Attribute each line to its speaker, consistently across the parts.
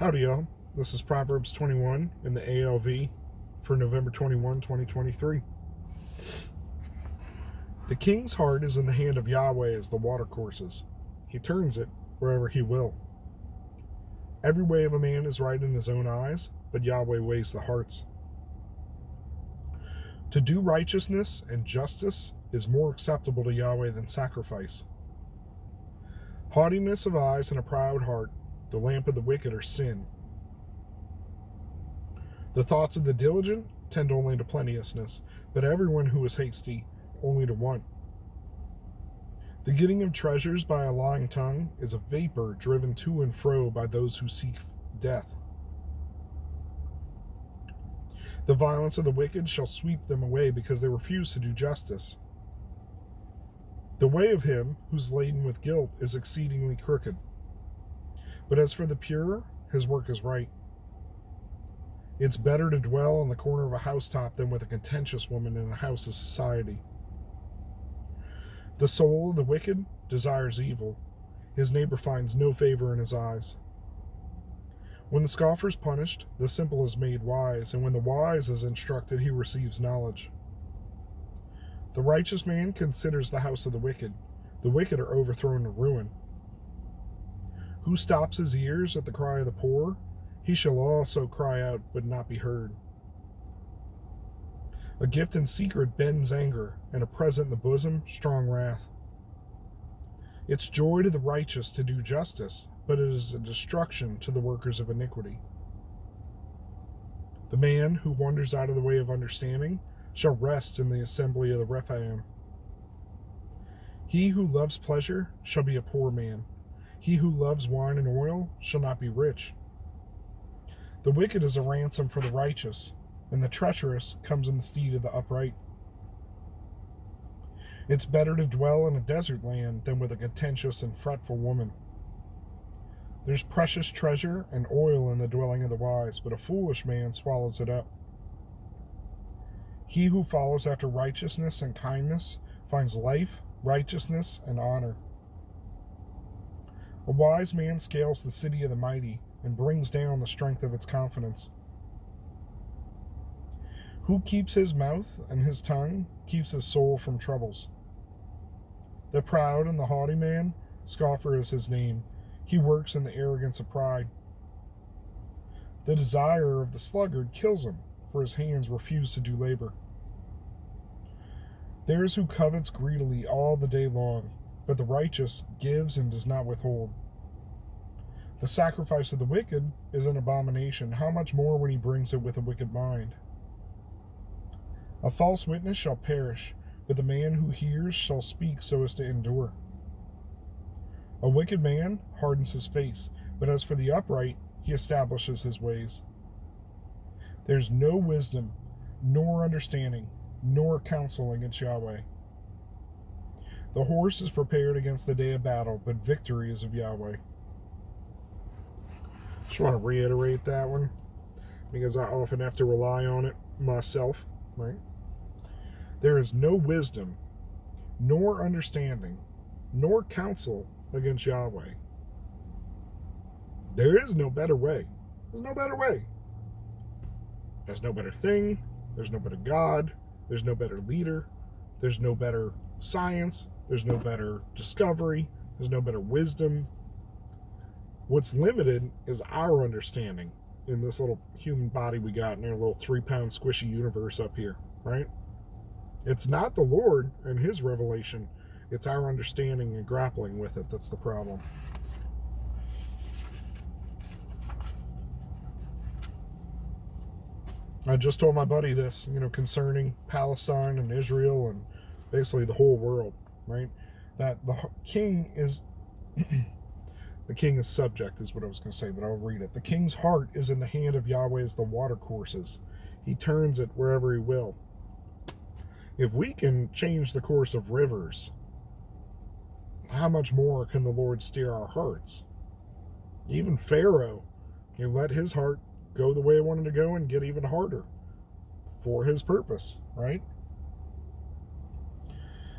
Speaker 1: Howdy, y'all. This is Proverbs 21 in the ALV for November 21, 2023. The king's heart is in the hand of Yahweh as the watercourses. He turns it wherever he will. Every way of a man is right in his own eyes, but Yahweh weighs the hearts. To do righteousness and justice is more acceptable to Yahweh than sacrifice. Haughtiness of eyes and a proud heart, the lamp of the wicked, are sin. The thoughts of the diligent tend only to plenteousness, but everyone who is hasty only to want. The getting of treasures by a lying tongue is a vapor driven to and fro by those who seek death. The violence of the wicked shall sweep them away because they refuse to do justice. The way of him who's laden with guilt is exceedingly crooked. But as for the pure, his work is right. It's better to dwell on the corner of a housetop than with a contentious woman in a house of society. The soul of the wicked desires evil. His neighbor finds no favor in his eyes. When the scoffer is punished, the simple is made wise, and when the wise is instructed, he receives knowledge. The righteous man considers the house of the wicked. The wicked are overthrown to ruin. Who stops his ears at the cry of the poor? He shall also cry out, but not be heard. A gift in secret bends anger, and a present in the bosom, strong wrath. It's joy to the righteous to do justice, but it is a destruction to the workers of iniquity. The man who wanders out of the way of understanding shall rest in the assembly of the Rephaim. He who loves pleasure shall be a poor man. He who loves wine and oil shall not be rich. The wicked is a ransom for the righteous, and the treacherous comes in the stead of the upright. It's better to dwell in a desert land than with a contentious and fretful woman. There's precious treasure and oil in the dwelling of the wise, but a foolish man swallows it up. He who follows after righteousness and kindness finds life, righteousness, and honor. A wise man scales the city of the mighty and brings down the strength of its confidence. Who keeps his mouth and his tongue keeps his soul from troubles. The proud and the haughty man, scoffer is his name. He works in the arrogance of pride. The desire of the sluggard kills him, for his hands refuse to do labor. There is who covets greedily all the day long, but the righteous gives and does not withhold. The sacrifice of the wicked is an abomination, how much more when he brings it with a wicked mind? A false witness shall perish, but the man who hears shall speak so as to endure. A wicked man hardens his face, but as for the upright, he establishes his ways. There's no wisdom, nor understanding, nor counsel against Yahweh. The horse is prepared against the day of battle, but victory is of Yahweh. Just want to reiterate that one, because I often have to rely on it myself, right? There is no wisdom, nor understanding, nor counsel against Yahweh. There is no better way. There's no better way. There's no better thing. There's no better God. There's no better leader. There's no better science. There's no better discovery. There's no better wisdom. What's limited is our understanding in this little human body we got in our little 3-pound squishy universe up here, right? It's not the Lord and his revelation. It's our understanding and grappling with it that's the problem. I just told my buddy this, concerning Palestine and Israel and basically the whole world, right? That the king is... The king is subject, is what I was going to say, but I'll read it. The king's heart is in the hand of Yahweh as the watercourses. He turns it wherever he will. If we can change the course of rivers, how much more can the Lord steer our hearts? Even Pharaoh, he let his heart go the way he wanted to go and get even harder for his purpose, right?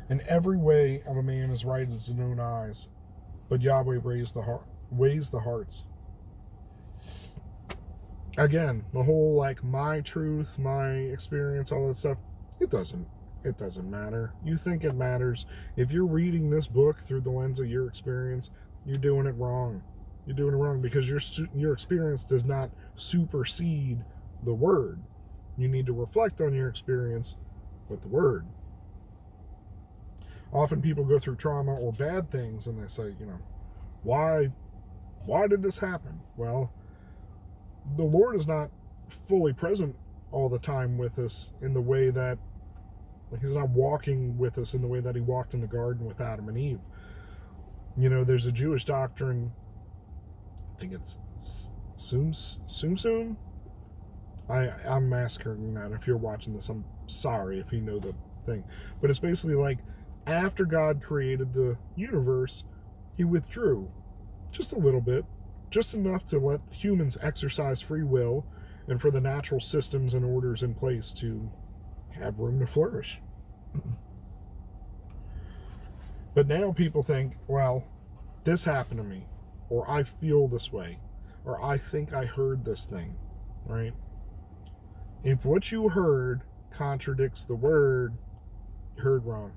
Speaker 1: And every way of a man is right in his own eyes, but Yahweh weighs the hearts. Again, the whole like my truth, my experience, all that stuff, it doesn't matter. You think it matters. If you're reading this book through the lens of your experience, you're doing it wrong. You're doing it wrong because your experience does not supersede the word. You need to reflect on your experience with the word. Often people go through trauma or bad things and they say, why did this happen? Well, the Lord is not fully present all the time with us in the way that, like, he's not walking with us in the way that he walked in the garden with Adam and Eve. There's a Jewish doctrine, I think it's Sum. I'm massacring that. If you're watching this, I'm sorry if you know the thing. But it's basically like after God created the universe, he withdrew just a little bit, just enough to let humans exercise free will and for the natural systems and orders in place to have room to flourish. But now people think, well, this happened to me, or I feel this way, or I think I heard this thing, right? If what you heard contradicts the word, you heard wrong.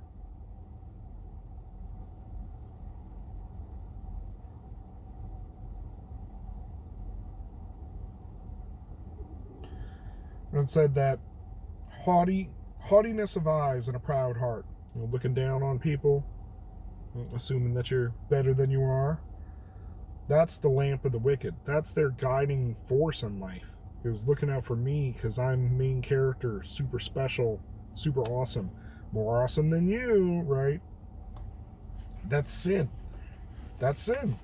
Speaker 1: It said that haughtiness of eyes and a proud heart, looking down on people, assuming that you're better than you are, that's the lamp of the wicked. That's their guiding force in life, is looking out for me because I'm main character, super special, super awesome, more awesome than you, right? That's sin. That's sin.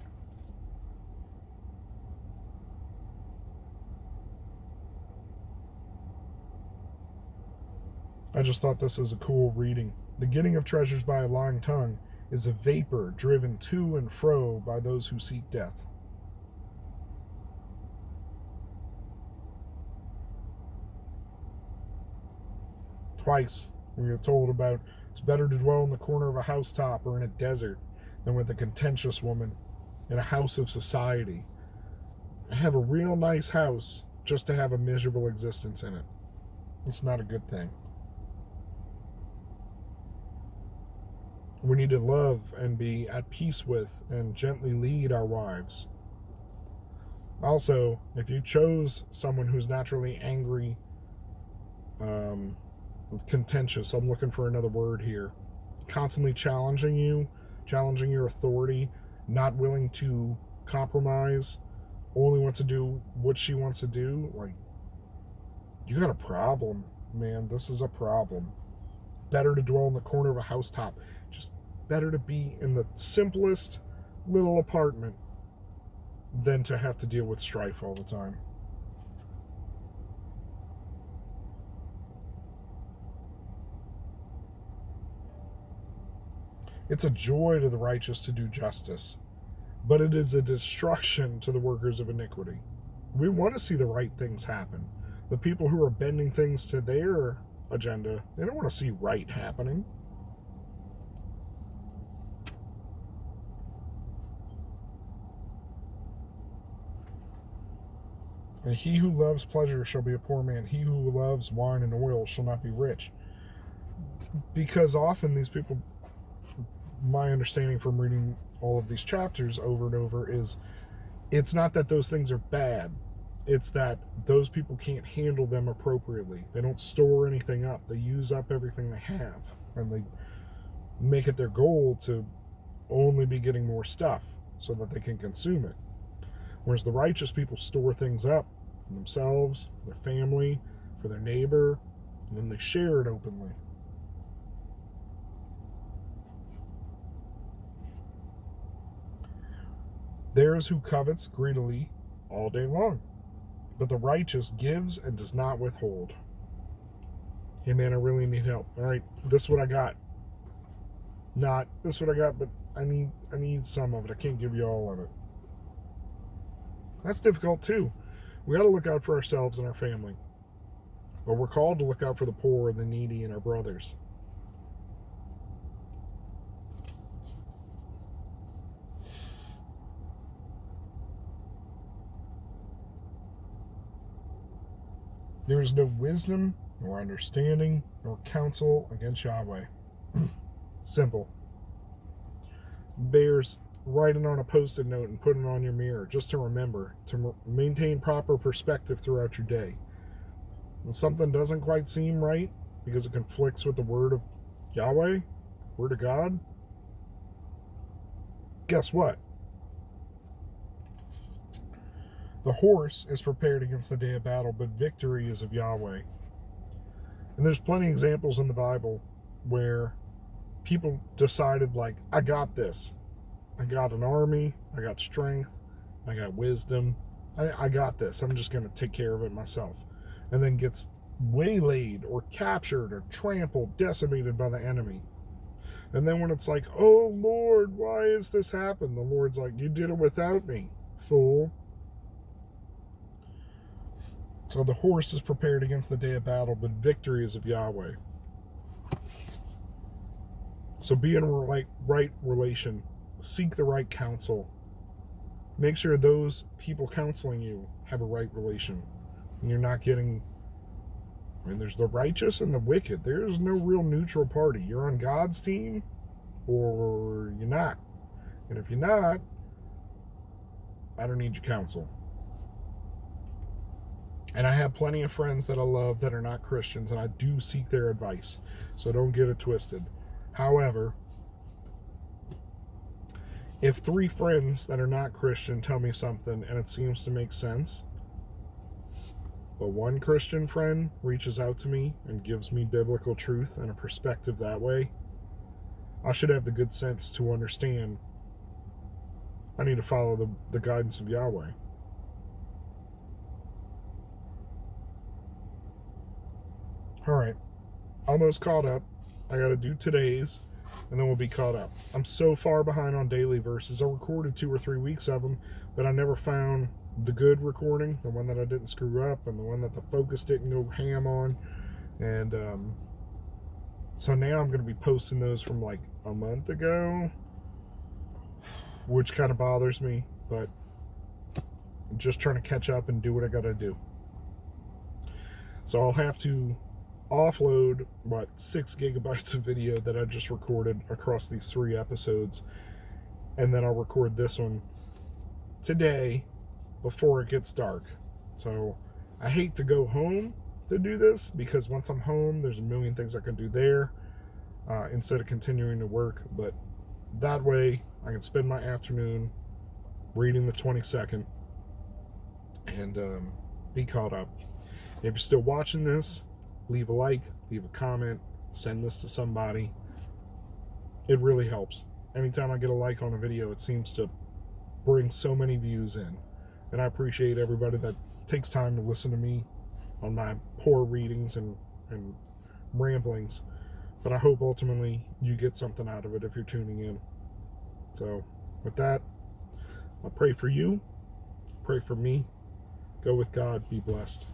Speaker 1: I just thought this is a cool reading. The getting of treasures by a lying tongue is a vapor driven to and fro by those who seek death. Twice we are told about it's better to dwell in the corner of a housetop or in a desert than with a contentious woman in a house of society. I have a real nice house just to have a miserable existence in it. It's not a good thing. We need to love and be at peace with and gently lead our wives. Also, if you chose someone who's naturally angry, contentious, I'm looking for another word here, constantly challenging your authority, not willing to compromise, only wants to do what she wants to do, like, you got a problem, man. This is a problem. Better to dwell in the corner of a housetop. Just better to be in the simplest little apartment than to have to deal with strife all the time. It's a joy to the righteous to do justice, but it is a destruction to the workers of iniquity. We want to see the right things happen. The people who are bending things to their agenda, they don't want to see right happening. And he who loves pleasure shall be a poor man. He who loves wine and oil shall not be rich. Because often these people, my understanding from reading all of these chapters over and over, is it's not that those things are bad. It's that those people can't handle them appropriately. They don't store anything up. They use up everything they have. And they make it their goal to only be getting more stuff so that they can consume it. Whereas the righteous people store things up for themselves, for their family, for their neighbor, and then they share it openly. There is who covets greedily all day long, but the righteous gives and does not withhold. Hey man, I really need help. All right, this is what I got. Not this is what I got, but I need some of it. I can't give you all of it. That's difficult too. We got to look out for ourselves and our family, but we're called to look out for the poor and the needy and our brothers. There is no wisdom, nor understanding, nor counsel against Yahweh. Simple. Bears writing on a post-it note and putting it on your mirror just to remember, to maintain proper perspective throughout your day. When something doesn't quite seem right because it conflicts with the word of Yahweh, word of God, guess what? The horse is prepared against the day of battle, but victory is of Yahweh. And there's plenty of examples in the Bible where people decided, like, I got this. I got an army. I got strength. I got wisdom. I got this. I'm just going to take care of it myself. And then gets waylaid or captured or trampled, decimated by the enemy. And then when it's like, oh, Lord, why has this happened? The Lord's like, you did it without me, fool. So the horse is prepared against the day of battle, but victory is of Yahweh. So be in a right relation. Seek the right counsel. Make sure those people counseling you have a right relation. And you're not getting... I mean, there's the righteous and the wicked. There's no real neutral party. You're on God's team or you're not. And if you're not, I don't need your counsel. And I have plenty of friends that I love that are not Christians, and I do seek their advice. So don't get it twisted. However, if 3 friends that are not Christian tell me something and it seems to make sense, but one Christian friend reaches out to me and gives me biblical truth and a perspective that way, I should have the good sense to understand I need to follow the guidance of Yahweh. All right, almost caught up. I got to do today's, and then we'll be caught up. I'm so far behind on daily verses. I recorded 2 or 3 weeks of them, but I never found the good recording, the one that I didn't screw up, and the one that the focus didn't go ham on. And so now I'm going to be posting those from like a month ago, which kind of bothers me, but I'm just trying to catch up and do what I got to do. So I'll have to offload 6 gigabytes of video that I just recorded across these 3 episodes, and then I'll record this one today before it gets dark. So I hate to go home to do this, because once I'm home there's a million things I can do there instead of continuing to work, but that way I can spend my afternoon reading the 22nd and be caught up. If you're still watching this, leave a like, leave a comment, send this to somebody. It really helps. Anytime I get a like on a video, it seems to bring so many views in. And I appreciate everybody that takes time to listen to me on my poor readings and ramblings. But I hope ultimately you get something out of it if you're tuning in. So with that, I'll pray for you, pray for me. Go with God, be blessed.